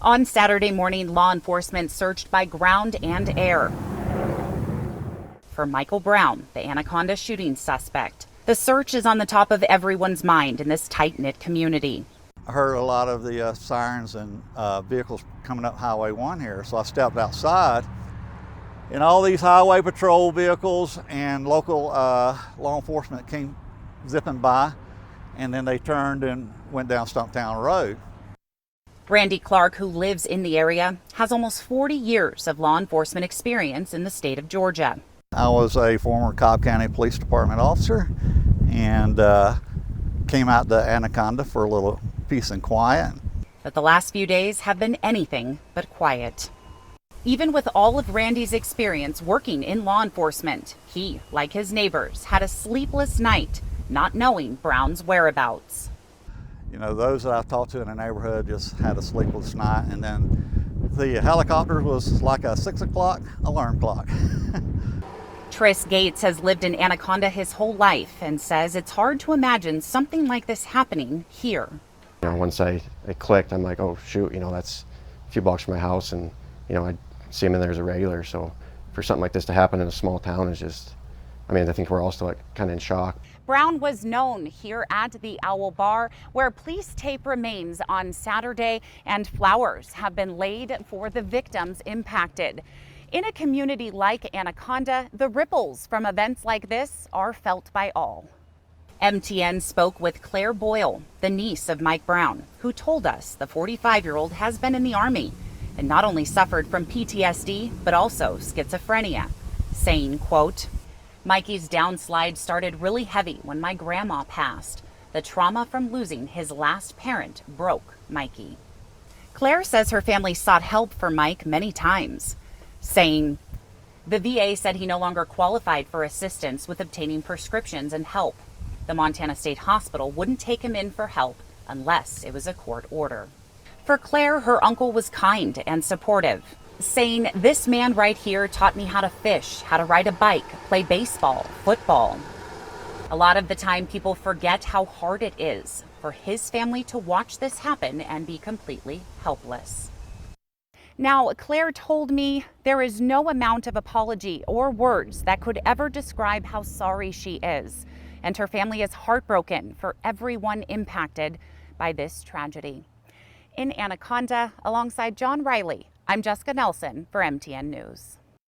On Saturday morning, law enforcement searched by ground and air for Michael Brown, the Anaconda shooting suspect. The search is on the top of everyone's mind in this tight-knit community. I heard a lot of the sirens and vehicles coming up Highway 1 here, so I stepped outside, and all these highway patrol vehicles and local law enforcement came zipping by, and then they turned and went down Stumptown Road. Randy Clark, who lives in the area, has almost 40 years of law enforcement experience in the state of Georgia. I was a former Cobb County Police Department officer and came out to Anaconda for a little peace and quiet. But the last few days have been anything but quiet. Even with all of Randy's experience working in law enforcement, he, like his neighbors, had a sleepless night not knowing Brown's whereabouts. You know, those that I've talked to in the neighborhood just had a sleepless night, and then the helicopter was like a 6 o'clock alarm clock. Tris Gates has lived in Anaconda his whole life and says it's hard to imagine something like this happening here. You know, once it clicked, I'm like, oh shoot, you know, that's a few blocks from my house, and you know, I see him in there as a regular. So for something like this to happen in a small town is just, I mean, I think we're all still kind of in shock. Brown was known here at the Owl Bar, where police tape remains on Saturday and flowers have been laid for the victims impacted. In a community like Anaconda, the ripples from events like this are felt by all. MTN spoke with Claire Boyle, the niece of Mike Brown, who told us the 45-year-old has been in the Army and not only suffered from PTSD, but also schizophrenia, saying, quote, "Mikey's downslide started really heavy when my grandma passed. The trauma from losing his last parent broke Mikey." Claire says her family sought help for Mike many times, saying, "The VA said he no longer qualified for assistance with obtaining prescriptions and help. The Montana State Hospital wouldn't take him in for help unless it was a court order." For Claire, her uncle was kind and supportive, saying, "This man right here taught me how to fish, how to ride a bike, play baseball, football." A lot of the time, people forget how hard it is for his family to watch this happen and be completely helpless. Now, Claire told me there is no amount of apology or words that could ever describe how sorry she is, and her family is heartbroken for everyone impacted by this tragedy. In Anaconda, alongside John Riley, I'm Jessica Nelson for MTN News.